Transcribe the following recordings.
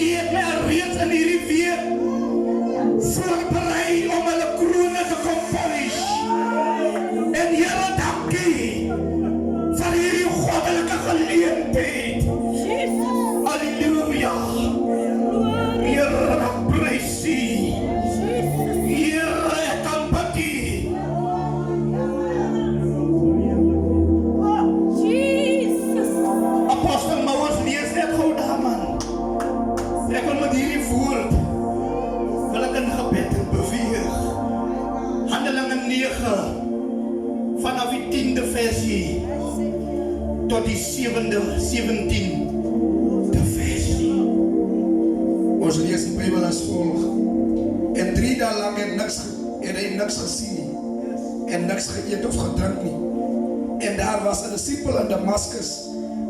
U het my reeds in hierdie week voorberei om hulle krone te kom polish. En Here, dankie vir hierdie goddelike geleentheid. Halleluja. Here, ek prys U. Here, ek aanbid U. Apostel Mouwers lees net gou daar, man. Ek wil met hierdie woord wil ek in gebed beweeg. Handelinge 9 vanaf die 10de versie tot die 17de versie. Ons lees die Bybel as volg. En 3 dae lang het hy niks gesien nie, en niks geëet of gedrink nie. En daar was 'n disipel in Damaskus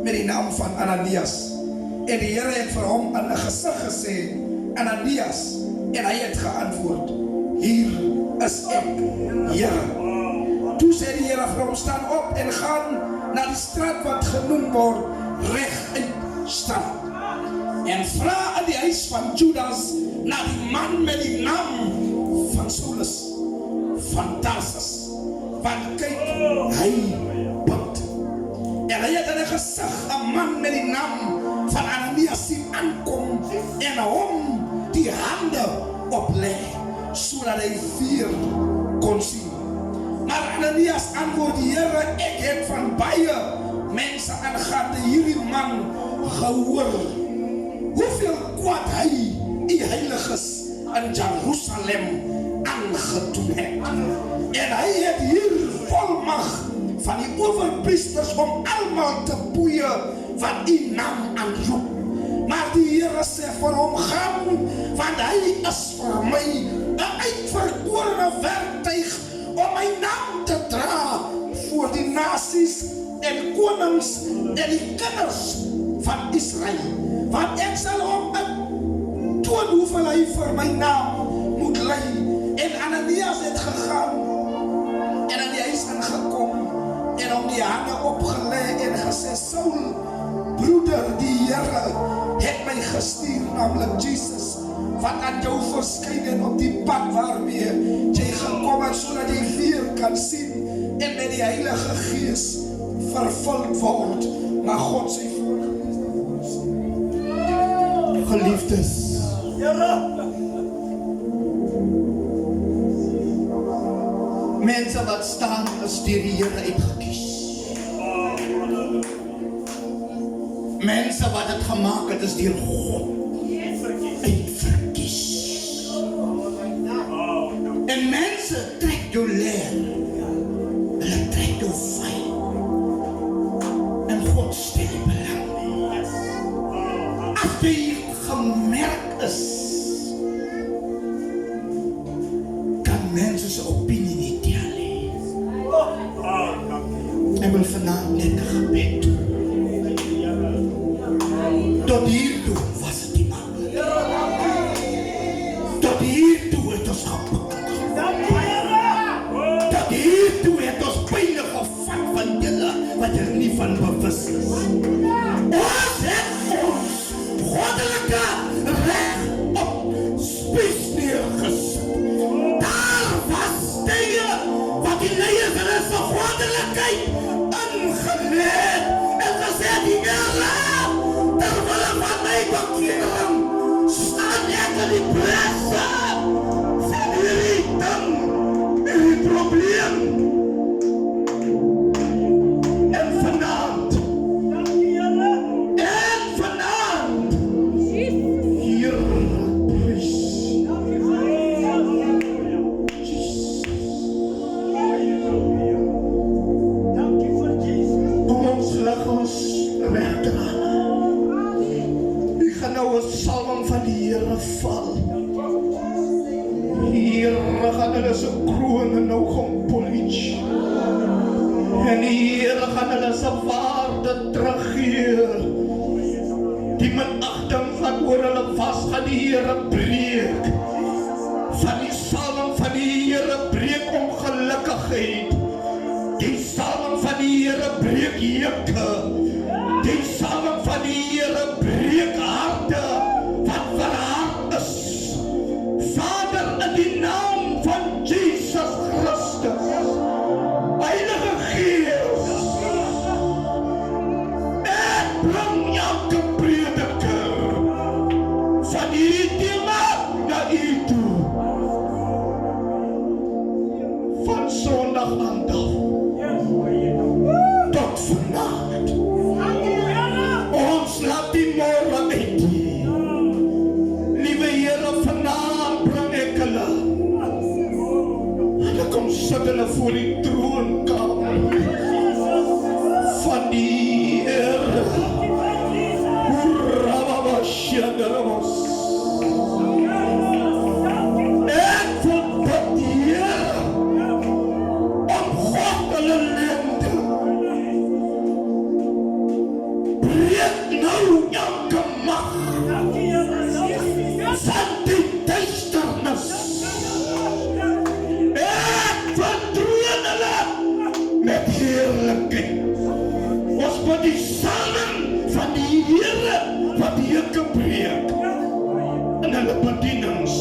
met die naam van Ananias. En die Here het vir hom in 'n gesig gesê, Ananias, en hy het geantwoord, hier is ek, Here. Toe sê die Here vir hom, staan op en gaan na die straat wat genoem word Reguit Straat. En vra in die huis van Judas na die man met die naam van Saulus van Tarsus. Want kyk, hy bid. En hy het in 'n gesig 'n man met die naam van Ananias sien aankom en hom die hande oplê, sodat hy weer kon sien. Maar Ananias antwoord die Here, ek het van baie mense aangaande hierdie man gehoor, hoeveel kwaad hy die heiliges in Jerusalem aangedoen het. En hy het hier volmag van die owerpriesters om almal te boeie wat die naam aanroep. Maar die Here sê vir hom, gaan, want hy is vir my 'n uitverkorene werktuig om my naam te dra voor die nasies en konings en die kinders van Israel. Want ek sal hom toon hoeveel hy vir my naam moet lei. En Ananias het gegaan en in die huis ingekom en hom die hande opgelê en gesê, Saul, broeder, die Here het my gestuur, naamlik Jesus, wat aan jou verskyn en op die pad waarmee jy gekom het, sodat jy weer kan sien en met die Heilige Gees vervuld word. Maar God sê Geliefdes, mense wat staan is deur die Here uitgekies. Mense wat dit gemaak het is deur God uitverkies. En mense trek jou leer, hulle trek jou fyn. En God stel die belang. As jy gemerk is, kan mense se opinie nie tel nie. Ek wil vanaand net 'n gebed doen. Tot hiertoe was het die man. Tot hiertoe het ons gepakt. Tot hiertoe het ons pijne gevat van julle wat er nie van bewus is. Ons het ons goddelike reg op spies neergesit. Daar was tye wat die leiers in ons goddelikheid ingeleid en gesê die Here, terwille van my bekering, staan ek in die presse van hierdie ding, hierdie probleem. En vanaand, hier prys. Kom ons lig ons regdra. Nou 'n salwing van die Here val. Here gaan hulle se kroone nou gaan polish. En die Here gaan hulle se waarde teruggee. Die minagting van oor hulle was gaan die Here breek. Van die salwing van die Here breek ongelukkigheid. Die salwing van die Here breek jekke. Die salwing van die Here breek harte wat Here was. Ek verbid die Here om God hulle lente. Breek nou elke mag van die duisternis. Ek verdroon hulle met heerlikheid. Ons moet die salwing van die Here wat die hekke breek in hulle bedienings.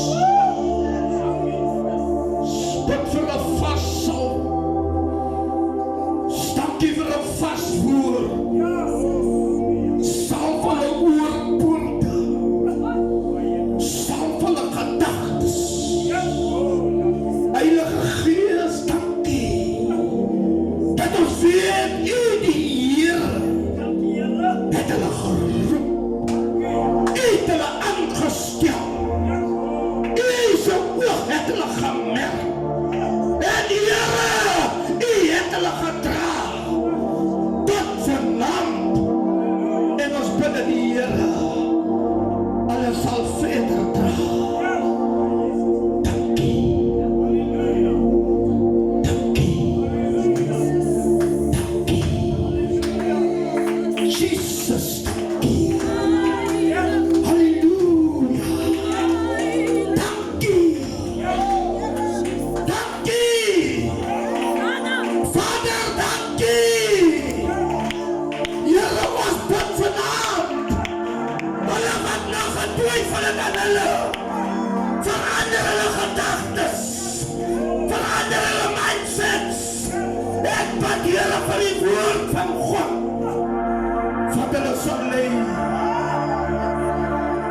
Bid vir 'n vas salf. Dankie vir 'n vas woord. Salf hulle oorpoorte. Salf hulle gedagtes. Heilige Gees, dankie dat ons weet U die Here het hulle geroep. U het hulle aangestel. U se oog het hulle gemerk. En die Here, U het hulle gedra tot vanaand. En ons bid dat die Here hulle sal verder dra. Dankie. Dankie. Dankie. Jesus, dankie. Halleluja. Dankie. Dankie. Vader, dankie. Here, ons bid vanaand. Hulle wat nog getwyfel het aan hulle. Verander hulle gedagtes. Verander hulle mindsets. Ek bid, Here, vir die woord van God. Wat hulle sal lei.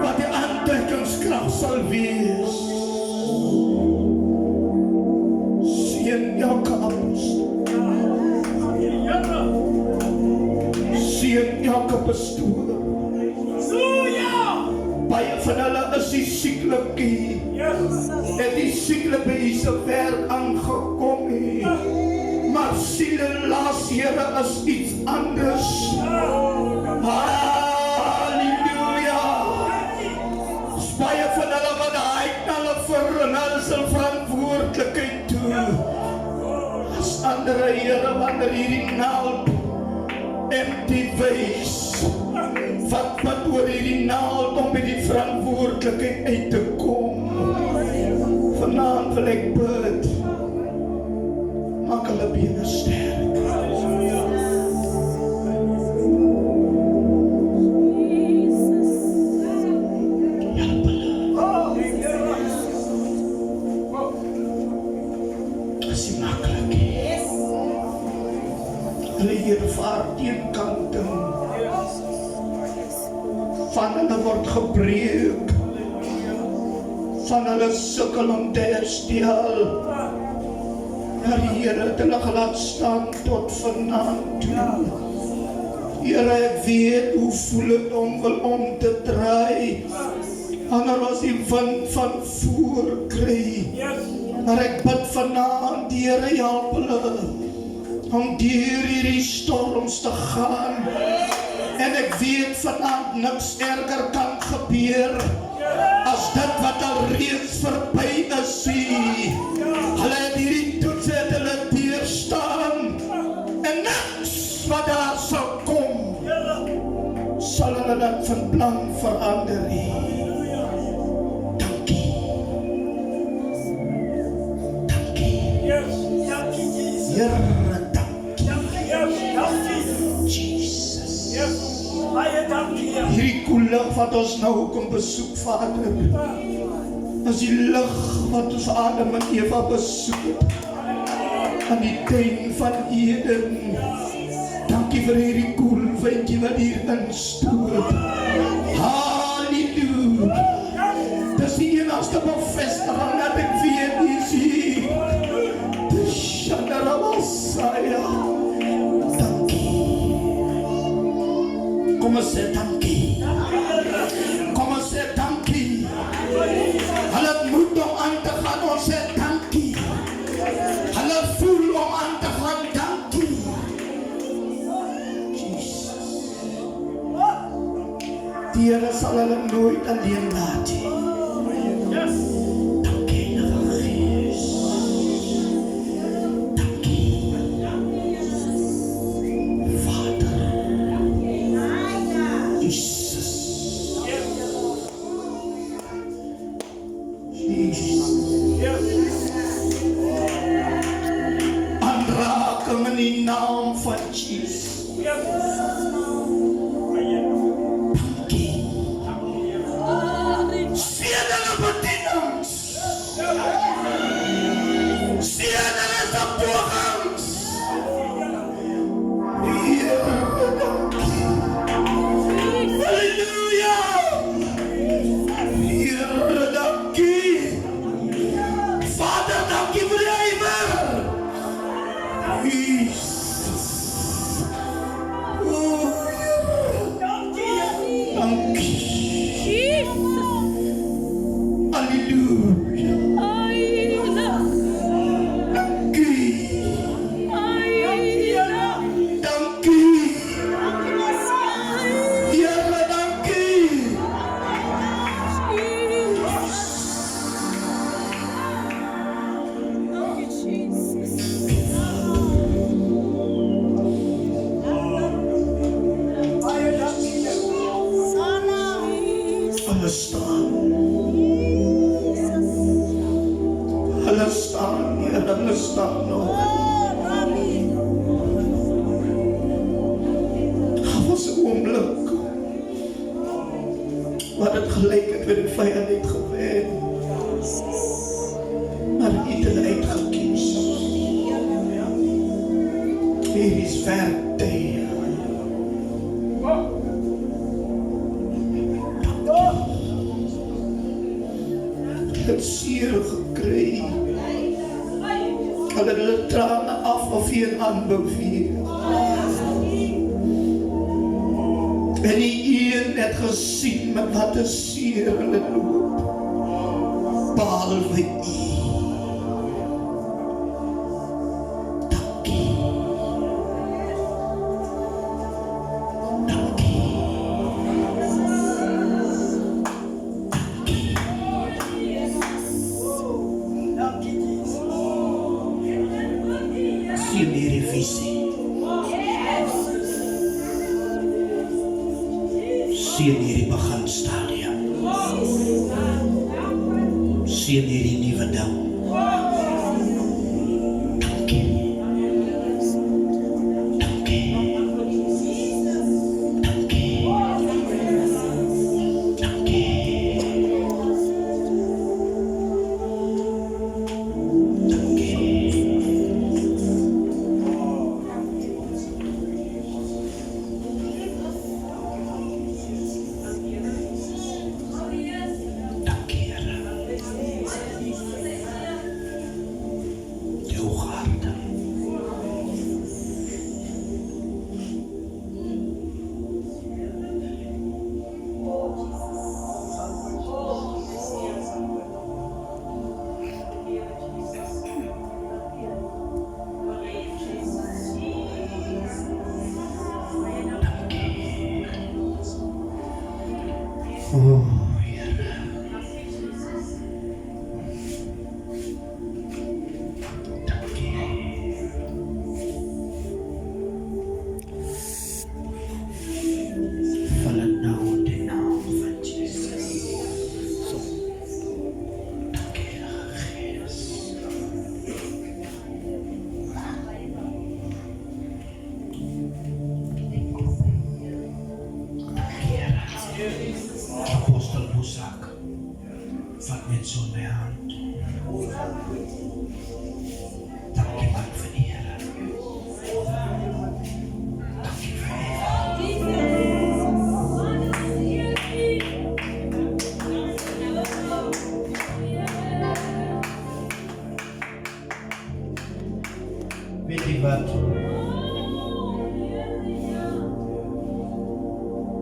Wat die aantrekkingskrag sal wees. Seën elke apostel. Seën elke pastoor. Baie van hulle is die sieklikie. Het die sieklik by U se werk aangekom het. Maar siele laas, Here, is iets anders. Halleluja. Baie van hulle wat hyk na hulle vir en hulle sal verantwoordelikheid toe. As andere, Here, wanneer hierdie naald empty wees. Wat oor hierdie naald om met die verantwoordelikheid uit te kom. Vanaand wil ek bid. Maak hulle bene sterk. Help hulle. Dis nie maklik. Hulle hier vaar teenkante. Van hulle word gebreek. Van hulle sukkel om te herstel. Maar die Here het hulle gelaat staan tot vanaand toe. Here, ek weet hoe voel het om te draai. Wanneer ons die wind van voor kry. Maar ek bid vanaand, die Here, help hulle om deur hierdie storms te gaan. En ek weet vanaand niks erger kan gebeur as dit wat al reeds verby is. Hulle het hierdie toets het hulle deurstaan. En niks wat daar sal kom, sal hulle dat van plan verander. Dankie. Dankie. Here, hierdie koel lig wat ons nou kom besoek, Vader, is die lig wat ons Adam en Eva besoek aan die tuin van Eden. Dankie vir hierdie koel windjie wat hier instoot. Halleluja. Dis die enigste bevestiging dat ek weet is hier. Dis Shadarabasaya. Kom ons sê dankie. Kom ons sê dankie. Hulle moet om aan te gaan, ons sê dankie. Hulle voel om aan te gaan, dankie. Jesus. Die Here sal hulle nooit alleen laat nie. Dankie, Heilige Gees. Dankie. Vader. Jesus. Aanraking in die naam van Jesus. Dankie. Sien hulle bedienings. Sien hulle se pogings. Here, dankie. Halleluja. Here, dankie. Vader, dankie vir die ywer. Jesus. Oh, Here. Dankie. Halleluja. Dankie. Dankie. Here, dankie. Hulle staan. Hulle staan, Heer, hulle staan nog. Daar was 'n oomblik wat het gelyk het met die vyand het gewen. Maar U het hulle uitgekies. Hier is verder. Het seer gekry. Hulle het hulle trane af of een aanbeweeg. En die een het gesien met wat 'n seer hulle loop. Behalwe U. Dankie. Dankie. Sien hierdie visie. Sien hierdie beginstadium. Sien hierdie nuwe ding. Dankie. Dankie. Dankie. Dankie. Oh, Here. Dankie. Val het nou in die naam van Jesus. Dankie, Heilige Gees. Apostel Boesak, vat net so my hand. Dankie man vir die Here. Dankie vir weet jy wat?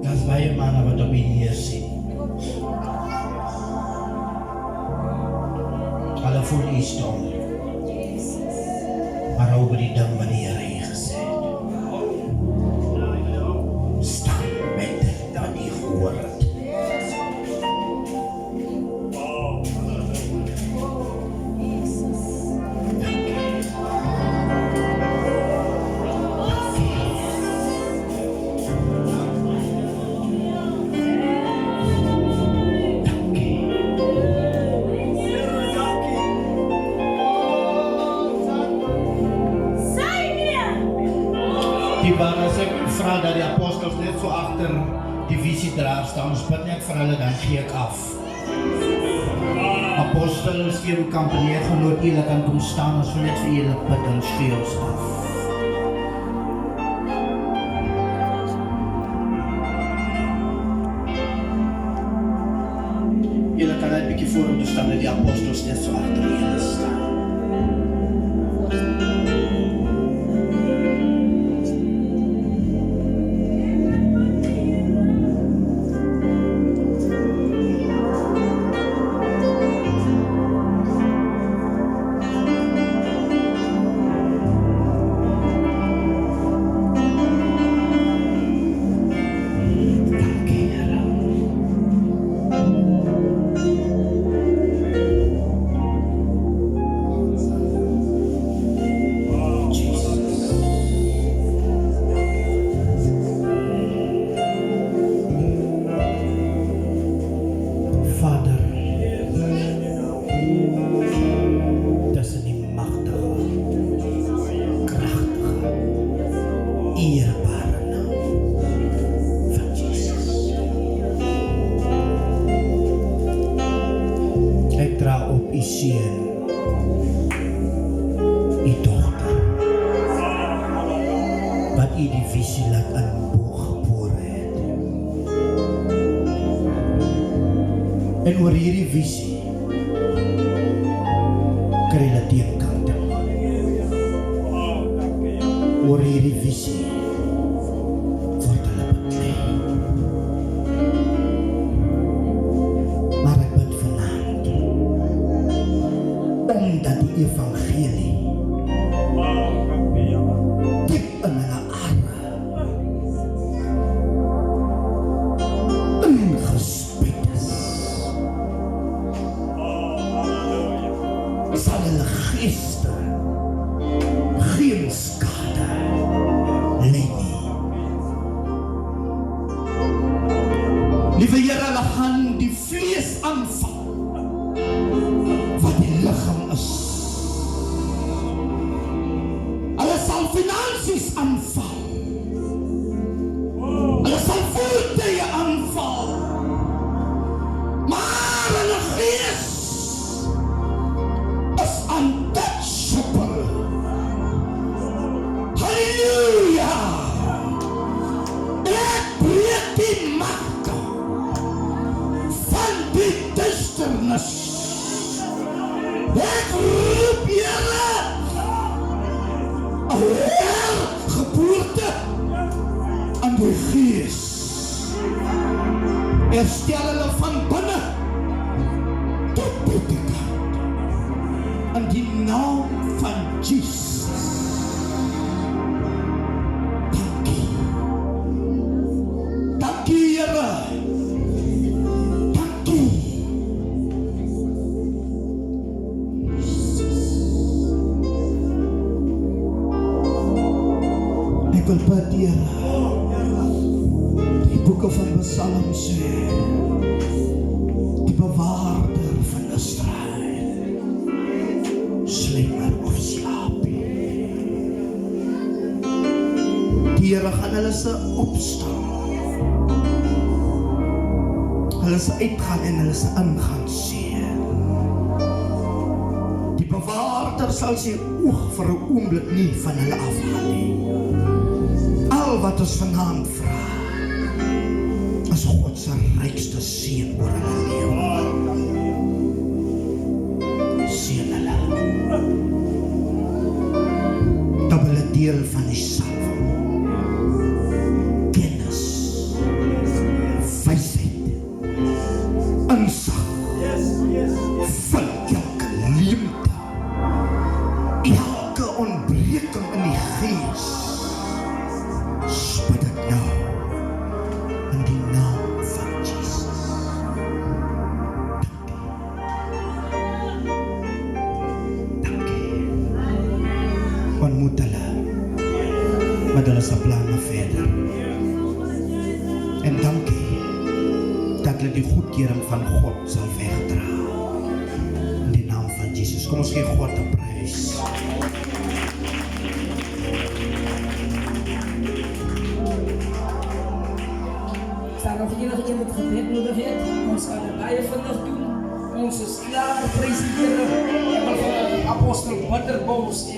Daar's baie manne wat op hier sien. Hulle voel nie stom. Maar over die ding wat die Here hier gesê het. Staan met dit wat nie gehoor het. Maar as ek vra dat die apostels net so agter die visiedraer staan, ons bid net vir hulle, dan gee ek af. Apostels gee die kampanje genoot, julle kan kom staan, ons wil net vir julle bid, dan gee ons af. Julle kan net 'n bietjie voor om te staan, dat die apostels net so agter julle staan. En oor hierdie visie kry hulle teenkante. Oor hierdie visie word hulle beklei. Maar ek bid vanaand, omdat die evangelie diep in hulle are ingespied is, sal hulle geeste geen skade ly nie. Liewe Here, hulle gaan die vlees aanval wat die liggaam is. Hulle sal finansies aanval. Hulle sal voertuie aanval. Maar hulle gees is untouchable. Halleluja! Ek breek die magte van die duisternis. Ek roep Here, geboorte aan die gees. Herstel hulle van binne tot buitekant. In die naam van Jesus. Dankie. Dankie, Here. Dankie. Ek wil bid, Here. Die boeke van Psalm sê, die bewaarder van Israel slimmer of slaap. Die Here gaan hulle se opstaan. Hulle se uitgaan en hulle se ingaan sien. Die bewaarder sal sy oog vir 'n oomblik nie van hulle afhaal nie. Al wat ons vanaand vra, is God se rykste seën oor hulle lewe. Seën hulle. Dubbele deel van die salwing. Kennis, wysheid, insig, van elke leemte, elke ontbreking in die gees. Bid dit nou in die naam van Jesus. Dankie. Ontmoet hulle met hulle se planne verder. En dankie dat hulle die goedkeuring van God sal wegdra. In die naam van Jesus. Kom ons gee God 'n prys. daar nog enige in het gebed nodig heeft, ons gaan het baie vinnig doen. Ons is klaar, prys die Here. Apostel Bitterbos en